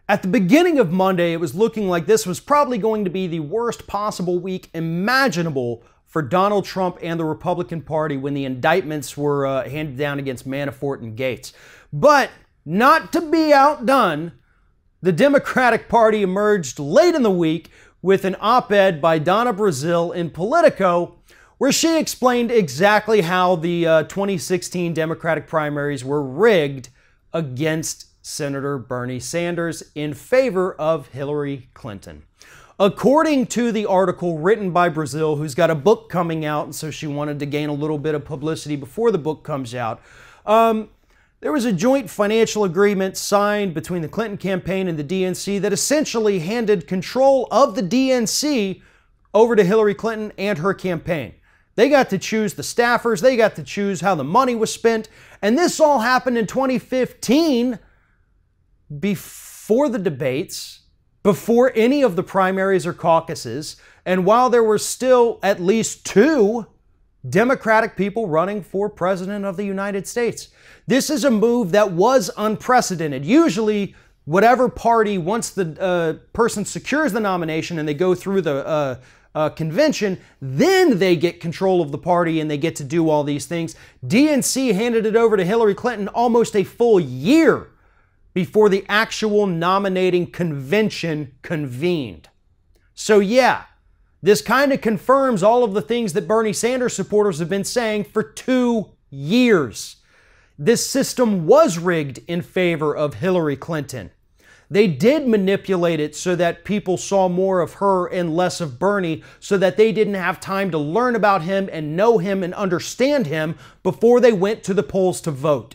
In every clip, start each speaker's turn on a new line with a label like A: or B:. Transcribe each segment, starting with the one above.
A: At the beginning of Monday, it was looking like this was probably going to be the worst possible week imaginable for Donald Trump and the Republican Party when the indictments were handed down against Manafort and Gates. But not to be outdone, the Democratic Party emerged late in the week with an op-ed by Donna Brazile in Politico, where she explained exactly how the 2016 Democratic primaries were rigged against Senator Bernie Sanders in favor of Hillary Clinton. According to the article written by Brazile, who's got a book coming out, and so she wanted to gain a little bit of publicity before the book comes out, there was a joint financial agreement signed between the Clinton campaign and the DNC that essentially handed control of the DNC over to Hillary Clinton and her campaign. They got to choose the staffers, they got to choose how the money was spent, and this all happened in 2015, before the debates, before any of the primaries or caucuses, and while there were still at least 2 Democratic people running for president of the United States. This is a move that was unprecedented. Usually, whatever party, once the person secures the nomination and they go through the convention, then they get control of the party and they get to do all these things. DNC handed it over to Hillary Clinton almost a full year before the actual nominating convention convened. So yeah, this kind of confirms all of the things that Bernie Sanders supporters have been saying for 2 years. This system was rigged in favor of Hillary Clinton. They did manipulate it so that people saw more of her and less of Bernie, so that they didn't have time to learn about him and know him and understand him before they went to the polls to vote.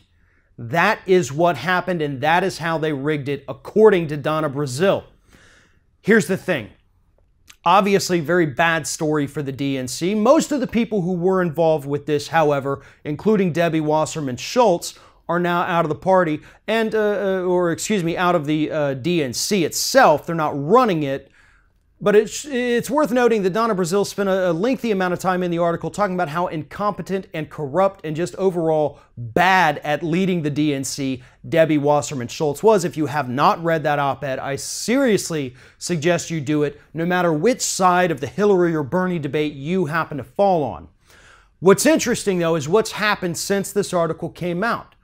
A: That is what happened, and that is how they rigged it, according to Donna Brazile. Here's the thing. Obviously, very bad story for the DNC. Most of the people who were involved with this, however, including Debbie Wasserman Schultz, are now out of the party, and out of the DNC itself. They're not running it. But it's worth noting that Donna Brazile spent a lengthy amount of time in the article talking about how incompetent and corrupt and just overall bad at leading the DNC Debbie Wasserman Schultz was. If you have not read that op-ed, I seriously suggest you do it, no matter which side of the Hillary or Bernie debate you happen to fall on. What's interesting, though, is what's happened since this article came out.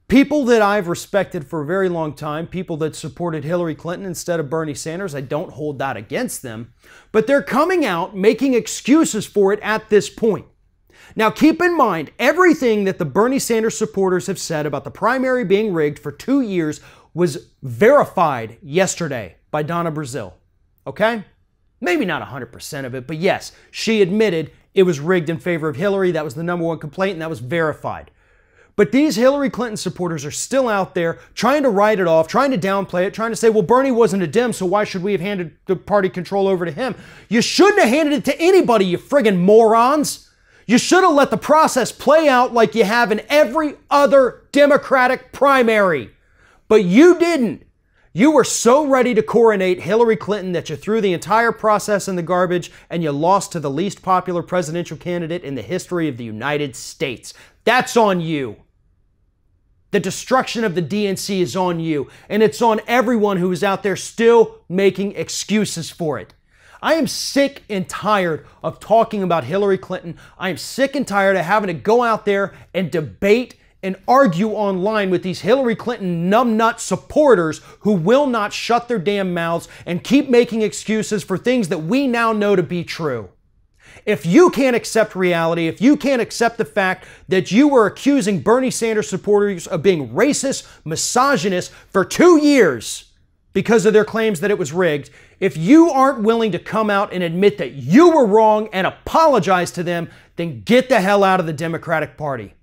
A: People that I've respected for a very long time, people that supported Hillary Clinton instead of Bernie Sanders, I don't hold that against them, but they're coming out making excuses for it at this point. Now keep in mind, everything that the Bernie Sanders supporters have said about the primary being rigged for 2 years was verified yesterday by Donna Brazile, okay? Maybe not 100% of it, but yes, she admitted it was rigged in favor of Hillary. That was the #1 complaint, and that was verified. But these Hillary Clinton supporters are still out there trying to write it off, trying to downplay it, trying to say, well, Bernie wasn't a Dem, so why should we have handed the party control over to him? You shouldn't have handed it to anybody, you friggin' morons. You should have let the process play out like you have in every other Democratic primary. But you didn't. You were so ready to coronate Hillary Clinton that you threw the entire process in the garbage and you lost to the least popular presidential candidate in the history of the United States. That's on you. The destruction of the DNC is on you, and it's on everyone who is out there still making excuses for it. I am sick and tired of talking about Hillary Clinton. I am sick and tired of having to go out there and debate and argue online with these Hillary Clinton numbnut supporters who will not shut their damn mouths and keep making excuses for things that we now know to be true. If you can't accept reality, if you can't accept the fact that you were accusing Bernie Sanders supporters of being racist, misogynist for 2 years because of their claims that it was rigged, if you aren't willing to come out and admit that you were wrong and apologize to them, then get the hell out of the Democratic Party.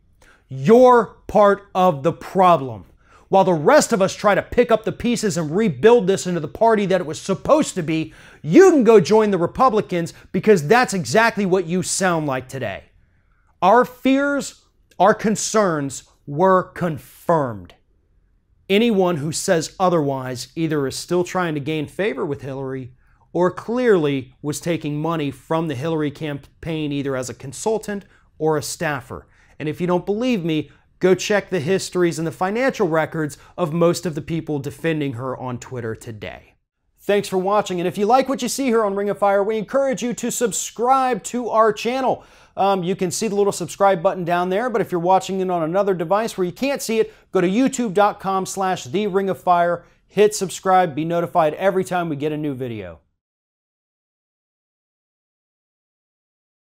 A: You're part of the problem. While the rest of us try to pick up the pieces and rebuild this into the party that it was supposed to be, you can go join the Republicans, because that's exactly what you sound like today. Our fears, our concerns were confirmed. Anyone who says otherwise either is still trying to gain favor with Hillary or clearly was taking money from the Hillary campaign either as a consultant or a staffer. And if you don't believe me, Go check the histories and the financial records of most of the people defending her on Twitter today. Thanks for watching, and if you like what you see here on Ring of Fire, we encourage you to subscribe to our channel. You can see the little subscribe button down there, but if you're watching it on another device where you can't see it, go to youtube.com/TheRingOfFire, hit subscribe, be notified every time we get a new video.